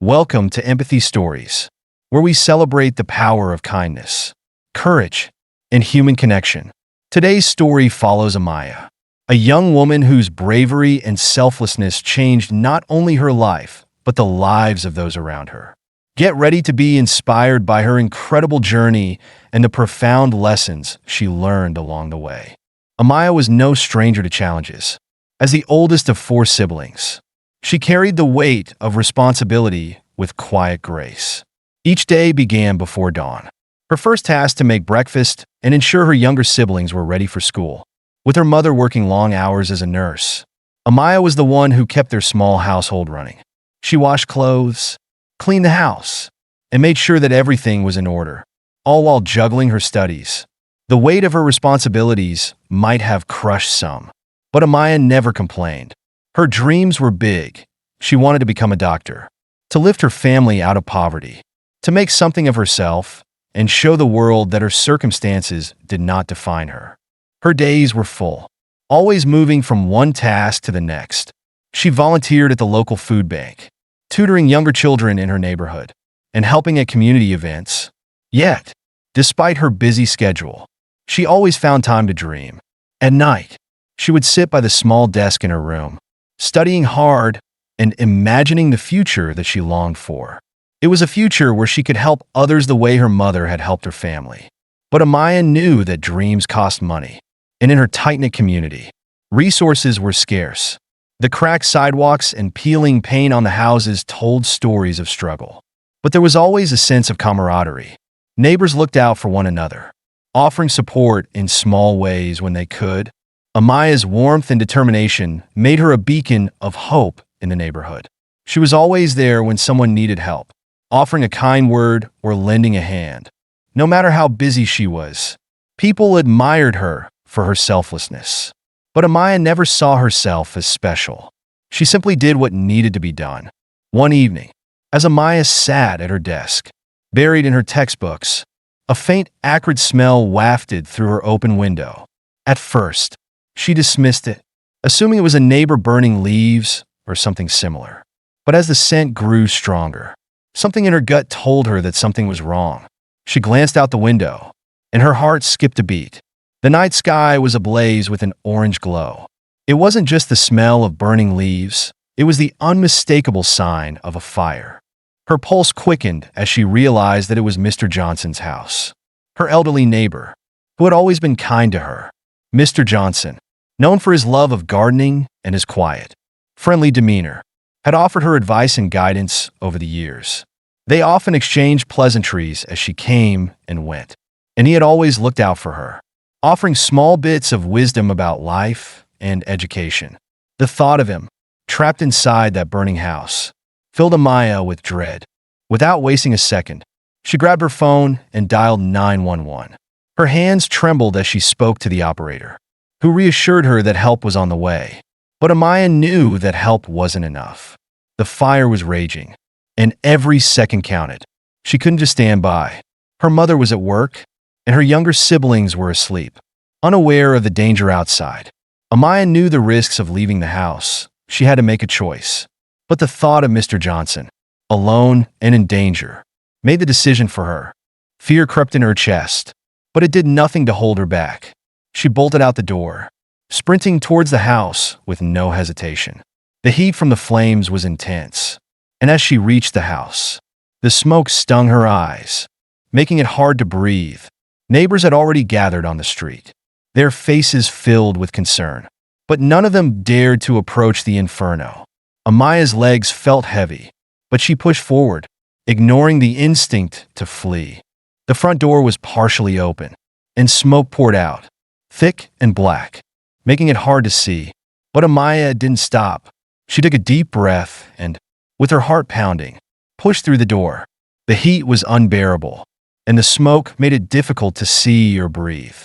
Welcome to Empathy Stories, where we celebrate the power of kindness, courage, and human connection. Today's story follows Amaya, a young woman whose bravery and selflessness changed not only her life, but the lives of those around her. Get ready to be inspired by her incredible journey and the profound lessons she learned along the way. Amaya was no stranger to challenges. As the oldest of four siblings, she carried the weight of responsibility with quiet grace. Each day began before dawn. Her first task to make breakfast and ensure her younger siblings were ready for school. With her mother working long hours as a nurse, Amaya was the one who kept their small household running. She washed clothes, cleaned the house, and made sure that everything was in order, all while juggling her studies. The weight of her responsibilities might have crushed some, but Amaya never complained. Her dreams were big. She wanted to become a doctor, to lift her family out of poverty, to make something of herself, and show the world that her circumstances did not define her. Her days were full, always moving from one task to the next. She volunteered at the local food bank, tutoring younger children in her neighborhood, and helping at community events. Yet, despite her busy schedule, she always found time to dream. At night, she would sit by the small desk in her room, studying hard and imagining the future that she longed for. It was a future where she could help others the way her mother had helped her family. But Amaya knew that dreams cost money, and in her tight-knit community, resources were scarce. The cracked sidewalks and peeling paint on the houses told stories of struggle. But there was always a sense of camaraderie. Neighbors looked out for one another, offering support in small ways when they could. Amaya's warmth and determination made her a beacon of hope in the neighborhood. She was always there when someone needed help, offering a kind word or lending a hand. No matter how busy she was, people admired her for her selflessness. But Amaya never saw herself as special. She simply did what needed to be done. One evening, as Amaya sat at her desk, buried in her textbooks, a faint, acrid smell wafted through her open window. At first, she dismissed it, assuming it was a neighbor burning leaves or something similar. But as the scent grew stronger, something in her gut told her that something was wrong. She glanced out the window, and her heart skipped a beat. The night sky was ablaze with an orange glow. It wasn't just the smell of burning leaves, it was the unmistakable sign of a fire. Her pulse quickened as she realized that it was Mr. Johnson's house, her elderly neighbor, who had always been kind to her. Mr. Johnson, known for his love of gardening and his quiet, friendly demeanor, had offered her advice and guidance over the years. They often exchanged pleasantries as she came and went, and he had always looked out for her, offering small bits of wisdom about life and education. The thought of him, trapped inside that burning house, filled Amaya with dread. Without wasting a second, she grabbed her phone and dialed 911. Her hands trembled as she spoke to the operator, who reassured her that help was on the way. But Amaya knew that help wasn't enough. The fire was raging, and every second counted. She couldn't just stand by. Her mother was at work, and her younger siblings were asleep, unaware of the danger outside. Amaya knew the risks of leaving the house. She had to make a choice. But the thought of Mr. Johnson, alone and in danger, made the decision for her. Fear crept in her chest, but it did nothing to hold her back. She bolted out the door, sprinting towards the house with no hesitation. The heat from the flames was intense, and as she reached the house, the smoke stung her eyes, making it hard to breathe. Neighbors had already gathered on the street, their faces filled with concern, but none of them dared to approach the inferno. Amaya's legs felt heavy, but she pushed forward, ignoring the instinct to flee. The front door was partially open, and smoke poured out, thick and black, making it hard to see. But Amaya didn't stop. She took a deep breath and, with her heart pounding, pushed through the door. The heat was unbearable, and the smoke made it difficult to see or breathe.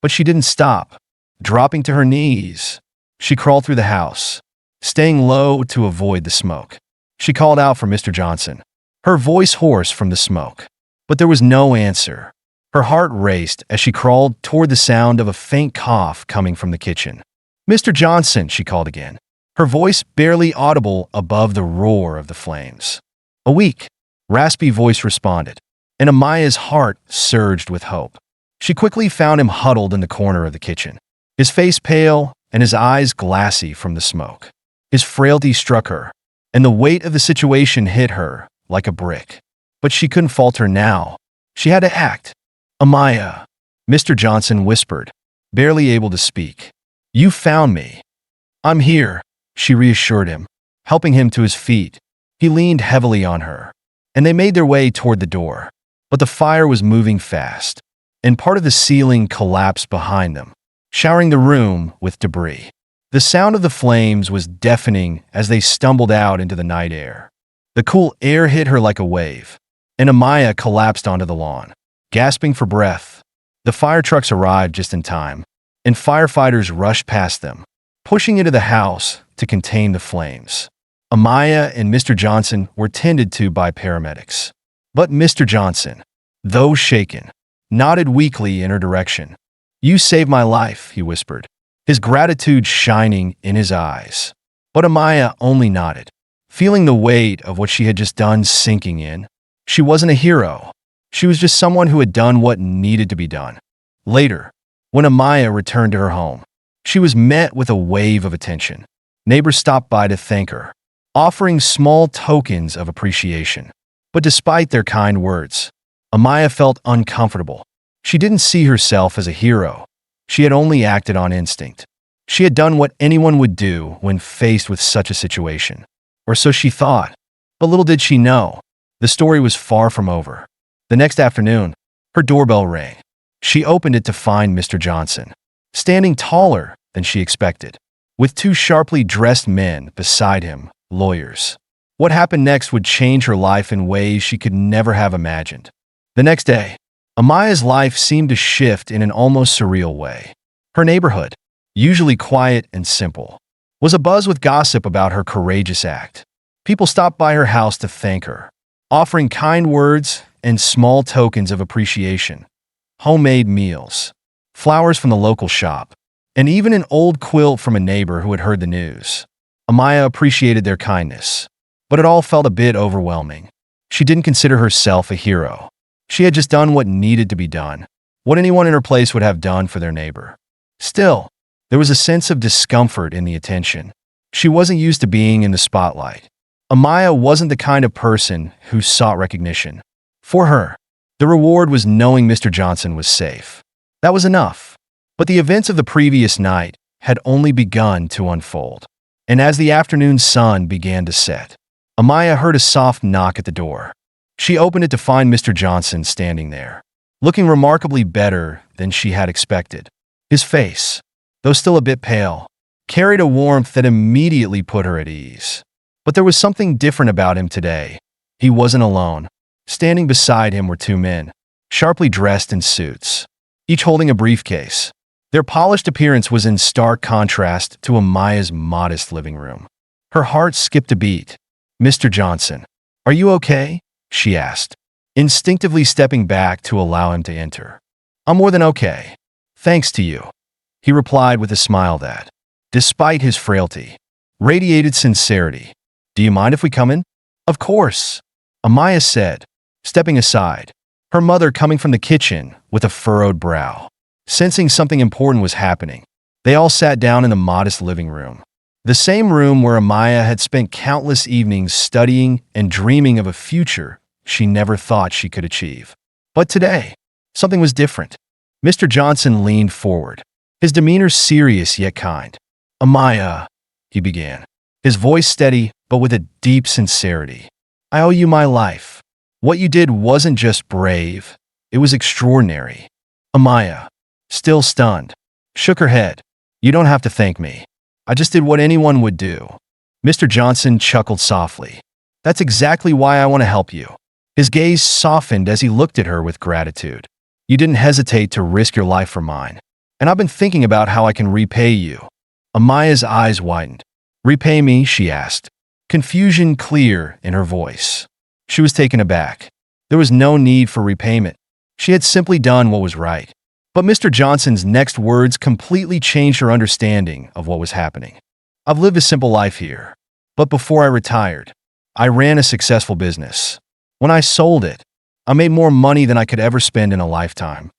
But she didn't stop. Dropping to her knees, she crawled through the house, staying low to avoid the smoke. She called out for Mr. Johnson, her voice hoarse from the smoke. But there was no answer. Her heart raced as she crawled toward the sound of a faint cough coming from the kitchen. Mr. Johnson, she called again, her voice barely audible above the roar of the flames. A week, raspy voice responded, and Amaya's heart surged with hope. She quickly found him huddled in the corner of the kitchen, his face pale and his eyes glassy from the smoke. His frailty struck her, and the weight of the situation hit her like a brick. But she couldn't falter now. She had to act. "Amaya," Mr. Johnson whispered, barely able to speak. "You found me." "I'm here," she reassured him, helping him to his feet. He leaned heavily on her, and they made their way toward the door. But the fire was moving fast, and part of the ceiling collapsed behind them, showering the room with debris. The sound of the flames was deafening as they stumbled out into the night air. The cool air hit her like a wave, and Amaya collapsed onto the lawn, gasping for breath. The fire trucks arrived just in time, and firefighters rushed past them, pushing into the house to contain the flames. Amaya and Mr. Johnson were tended to by paramedics. But Mr. Johnson, though shaken, nodded weakly in her direction. "You saved my life," he whispered, his gratitude shining in his eyes. But Amaya only nodded, feeling the weight of what she had just done sinking in. She wasn't a hero. She was just someone who had done what needed to be done. Later, when Amaya returned to her home, she was met with a wave of attention. Neighbors stopped by to thank her, offering small tokens of appreciation. But despite their kind words, Amaya felt uncomfortable. She didn't see herself as a hero. She had only acted on instinct. She had done what anyone would do when faced with such a situation. Or so she thought. But little did she know, the story was far from over. The next afternoon, her doorbell rang. She opened it to find Mr. Johnson, standing taller than she expected, with two sharply dressed men beside him, lawyers. What happened next would change her life in ways she could never have imagined. The next day, Amaya's life seemed to shift in an almost surreal way. Her neighborhood, usually quiet and simple, was abuzz with gossip about her courageous act. People stopped by her house to thank her, offering kind words and small tokens of appreciation. Homemade meals, flowers from the local shop, and even an old quilt from a neighbor who had heard the news. Amaya appreciated their kindness, but it all felt a bit overwhelming. She didn't consider herself a hero. She had just done what needed to be done, what anyone in her place would have done for their neighbor. Still, there was a sense of discomfort in the attention. She wasn't used to being in the spotlight. Amaya wasn't the kind of person who sought recognition. For her, the reward was knowing Mr. Johnson was safe. That was enough. But the events of the previous night had only begun to unfold. And as the afternoon sun began to set, Amaya heard a soft knock at the door. She opened it to find Mr. Johnson standing there, looking remarkably better than she had expected. His face, though still a bit pale, carried a warmth that immediately put her at ease. But there was something different about him today. He wasn't alone. Standing beside him were two men, sharply dressed in suits, each holding a briefcase. Their polished appearance was in stark contrast to Amaya's modest living room. Her heart skipped a beat. "Mr. Johnson, are you okay?" she asked, instinctively stepping back to allow him to enter. "I'm more than okay. Thanks to you," he replied with a smile that, despite his frailty, radiated sincerity. "Do you mind if we come in?" "Of course," Amaya said, stepping aside, her mother coming from the kitchen with a furrowed brow. Sensing something important was happening, they all sat down in the modest living room. The same room where Amaya had spent countless evenings studying and dreaming of a future she never thought she could achieve. But today, something was different. Mr. Johnson leaned forward, his demeanor serious yet kind. "Amaya," he began, his voice steady but with a deep sincerity. "I owe you my life. What you did wasn't just brave, it was extraordinary." Amaya, still stunned, shook her head. "You don't have to thank me. I just did what anyone would do." Mr. Johnson chuckled softly. "That's exactly why I want to help you." His gaze softened as he looked at her with gratitude. "You didn't hesitate to risk your life for mine, and I've been thinking about how I can repay you." Amaya's eyes widened. "Repay me?" she asked, confusion clear in her voice. She was taken aback. There was no need for repayment. She had simply done what was right. But Mr. Johnson's next words completely changed her understanding of what was happening. "I've lived a simple life here, but before I retired, I ran a successful business. When I sold it, I made more money than I could ever spend in a lifetime."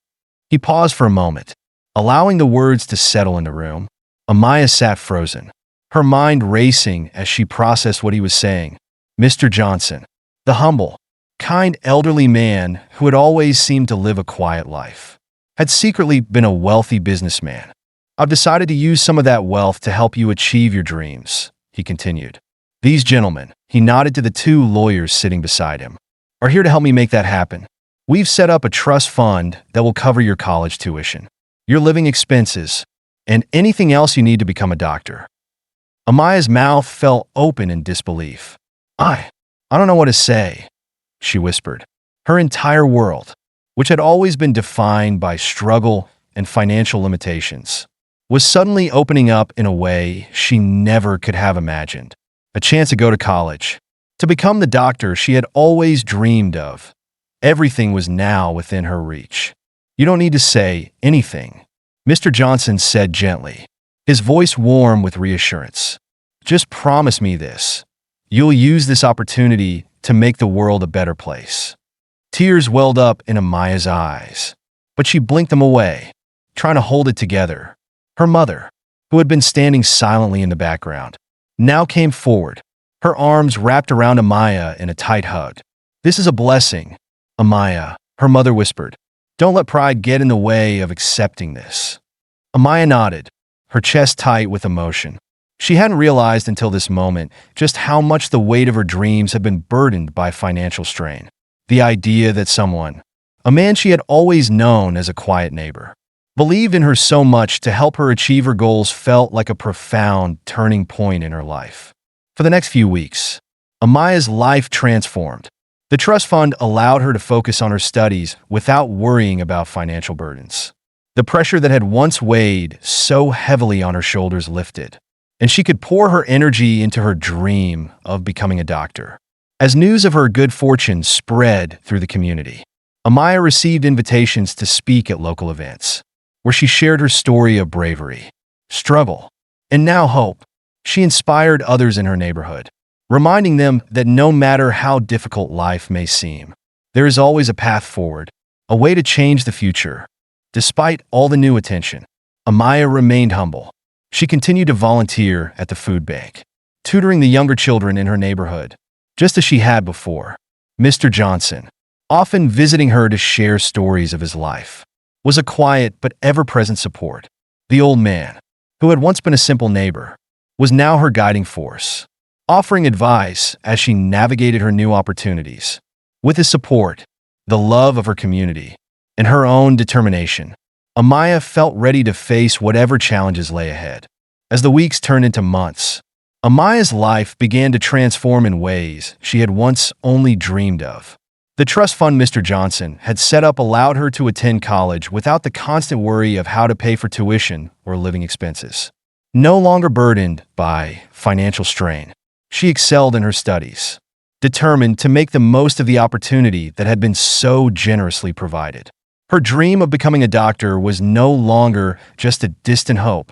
He paused for a moment, allowing the words to settle in the room. Amaya sat frozen, her mind racing as she processed what he was saying. Mr. Johnson, the humble, kind elderly man who had always seemed to live a quiet life, had secretly been a wealthy businessman. "I've decided to use some of that wealth to help you achieve your dreams," he continued. "These gentlemen," he nodded to the two lawyers sitting beside him, "are here to help me make that happen. We've set up a trust fund that will cover your college tuition, your living expenses, and anything else you need to become a doctor." Amaya's mouth fell open in disbelief. I don't know what to say," she whispered. Her entire world, which had always been defined by struggle and financial limitations, was suddenly opening up in a way she never could have imagined. A chance to go to college, to become the doctor she had always dreamed of. Everything was now within her reach. "You don't need to say anything," Mr. Johnson said gently, his voice warm with reassurance. "Just promise me this. You'll use this opportunity to make the world a better place." Tears welled up in Amaya's eyes, but she blinked them away, trying to hold it together. Her mother, who had been standing silently in the background, now came forward, her arms wrapped around Amaya in a tight hug. "This is a blessing, Amaya," her mother whispered. "Don't let pride get in the way of accepting this." Amaya nodded, her chest tight with emotion. She hadn't realized until this moment just how much the weight of her dreams had been burdened by financial strain. The idea that someone, a man she had always known as a quiet neighbor, believed in her so much to help her achieve her goals felt like a profound turning point in her life. For the next few weeks, Amaya's life transformed. The trust fund allowed her to focus on her studies without worrying about financial burdens. The pressure that had once weighed so heavily on her shoulders lifted, and she could pour her energy into her dream of becoming a doctor. As news of her good fortune spread through the community, Amaya received invitations to speak at local events, where she shared her story of bravery, struggle, and now hope. She inspired others in her neighborhood, reminding them that no matter how difficult life may seem, there is always a path forward, a way to change the future. Despite all the new attention, Amaya remained humble. She continued to volunteer at the food bank, tutoring the younger children in her neighborhood, just as she had before. Mr. Johnson, often visiting her to share stories of his life, was a quiet but ever-present support. The old man, who had once been a simple neighbor, was now her guiding force, offering advice as she navigated her new opportunities. With his support, the love of her community, and her own determination, Amaya felt ready to face whatever challenges lay ahead. As the weeks turned into months, Amaya's life began to transform in ways she had once only dreamed of. The trust fund Mr. Johnson had set up allowed her to attend college without the constant worry of how to pay for tuition or living expenses. No longer burdened by financial strain, she excelled in her studies, determined to make the most of the opportunity that had been so generously provided. Her dream of becoming a doctor was no longer just a distant hope.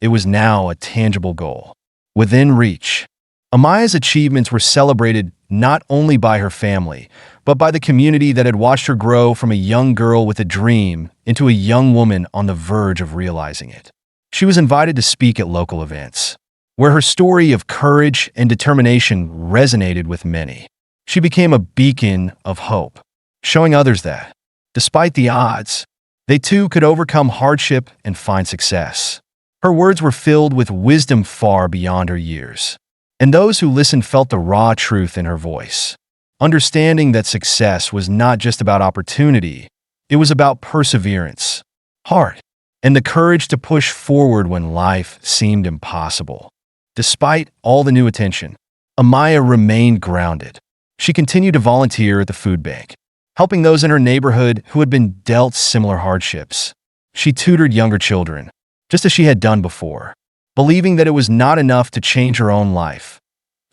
It was now a tangible goal, within reach. Amaya's achievements were celebrated not only by her family, but by the community that had watched her grow from a young girl with a dream into a young woman on the verge of realizing it. She was invited to speak at local events, where her story of courage and determination resonated with many. She became a beacon of hope, showing others that, despite the odds, they too could overcome hardship and find success. Her words were filled with wisdom far beyond her years, and those who listened felt the raw truth in her voice, understanding that success was not just about opportunity, it was about perseverance, heart, and the courage to push forward when life seemed impossible. Despite all the new attention, Amaya remained grounded. She continued to volunteer at the food bank, helping those in her neighborhood who had been dealt similar hardships. She tutored younger children, just as she had done before, believing that it was not enough to change her own life.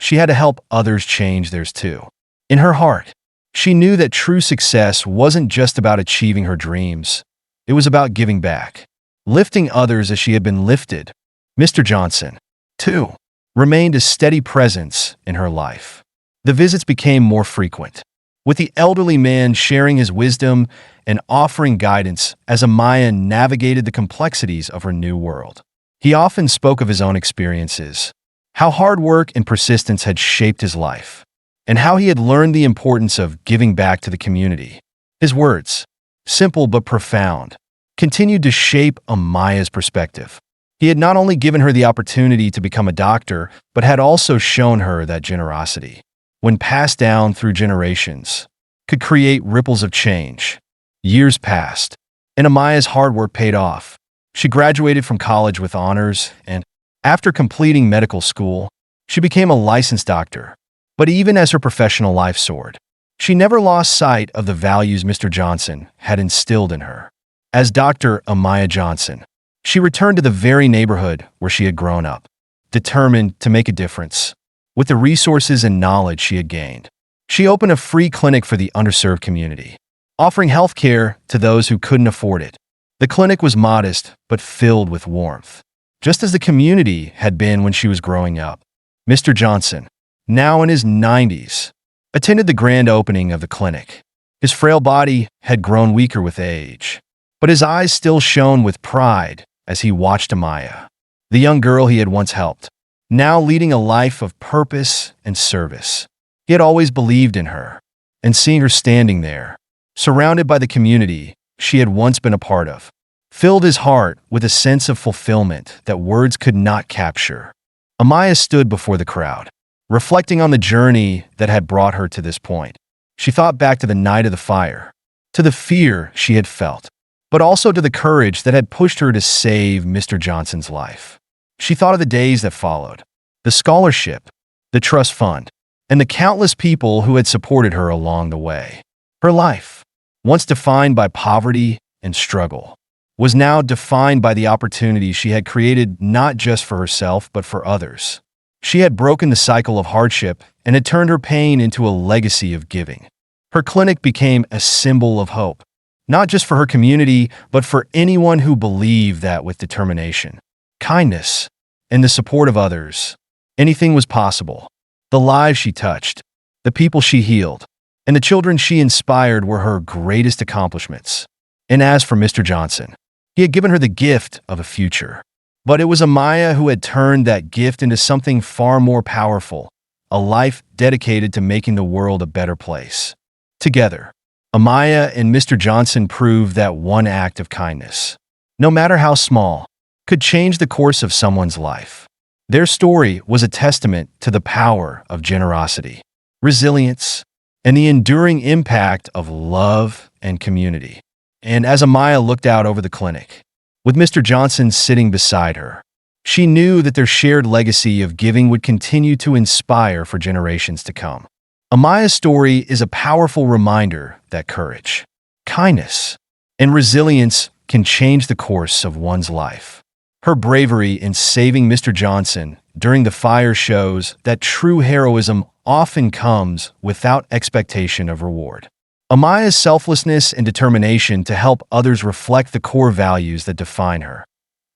She had to help others change theirs too. In her heart, she knew that true success wasn't just about achieving her dreams. It was about giving back, lifting others as she had been lifted. Mr. Johnson, too, remained a steady presence in her life. The visits became more frequent, with the elderly man sharing his wisdom and offering guidance as Amaya navigated the complexities of her new world. He often spoke of his own experiences, how hard work and persistence had shaped his life, and how he had learned the importance of giving back to the community. His words, simple but profound, continued to shape Amaya's perspective. He had not only given her the opportunity to become a doctor, but had also shown her that generosity, when passed down through generations, could create ripples of change. Years passed, and Amaya's hard work paid off. She graduated from college with honors, and after completing medical school, she became a licensed doctor. But even as her professional life soared, she never lost sight of the values Mr. Johnson had instilled in her. As Dr. Amaya Johnson, she returned to the very neighborhood where she had grown up, determined to make a difference. With the resources and knowledge she had gained, she opened a free clinic for the underserved community, offering health care to those who couldn't afford it. The clinic was modest but filled with warmth, just as the community had been when she was growing up. Mr. Johnson, now in his 90s, attended the grand opening of the clinic. His frail body had grown weaker with age, but his eyes still shone with pride as he watched Amaya, the young girl he had once helped, now leading a life of purpose and service. He had always believed in her, and seeing her standing there, surrounded by the community she had once been a part of, filled his heart with a sense of fulfillment that words could not capture. Amaya stood before the crowd, reflecting on the journey that had brought her to this point. She thought back to the night of the fire, to the fear she had felt, but also to the courage that had pushed her to save Mr. Johnson's life. She thought of the days that followed, the scholarship, the trust fund, and the countless people who had supported her along the way. Her life, once defined by poverty and struggle, was now defined by the opportunities she had created not just for herself but for others. She had broken the cycle of hardship and had turned her pain into a legacy of giving. Her clinic became a symbol of hope, not just for her community, but for anyone who believed that with determination, kindness, and the support of others, anything was possible. The lives she touched, the people she healed, and the children she inspired were her greatest accomplishments. And as for Mr. Johnson, he had given her the gift of a future. But it was Amaya who had turned that gift into something far more powerful, a life dedicated to making the world a better place. Together, Amaya and Mr. Johnson proved that one act of kindness, no matter how small, could change the course of someone's life. Their story was a testament to the power of generosity, resilience, and the enduring impact of love and community. And as Amaya looked out over the clinic, with Mr. Johnson sitting beside her, she knew that their shared legacy of giving would continue to inspire for generations to come. Amaya's story is a powerful reminder that courage, kindness, and resilience can change the course of one's life. Her bravery in saving Mr. Johnson during the fire shows that true heroism often comes without expectation of reward. Amaya's selflessness and determination to help others reflect the core values that define her: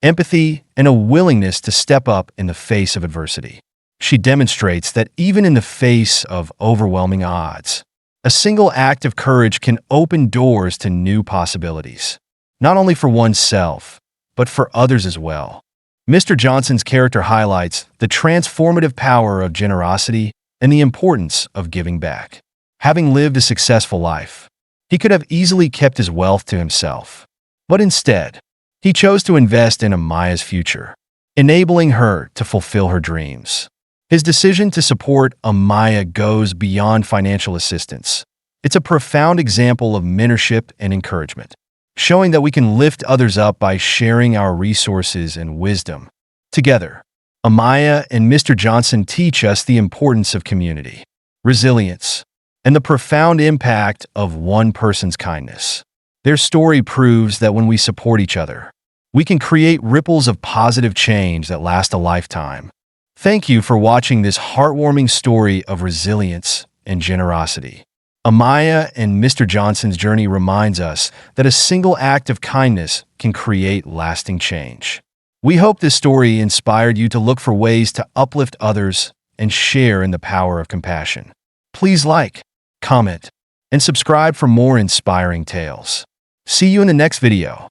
empathy and a willingness to step up in the face of adversity. She demonstrates that even in the face of overwhelming odds, a single act of courage can open doors to new possibilities, not only for oneself, but for others as well. Mr. Johnson's character highlights the transformative power of generosity and the importance of giving back. Having lived a successful life, he could have easily kept his wealth to himself. But instead, he chose to invest in Amaya's future, enabling her to fulfill her dreams. His decision to support Amaya goes beyond financial assistance. It's a profound example of mentorship and encouragement, showing that we can lift others up by sharing our resources and wisdom. Together, Amaya and Mr. Johnson teach us the importance of community, resilience, and the profound impact of one person's kindness. Their story proves that when we support each other, we can create ripples of positive change that last a lifetime. Thank you for watching this heartwarming story of resilience and generosity. Amaya and Mr. Johnson's journey reminds us that a single act of kindness can create lasting change. We hope this story inspired you to look for ways to uplift others and share in the power of compassion. Please like, comment, and subscribe for more inspiring tales. See you in the next video.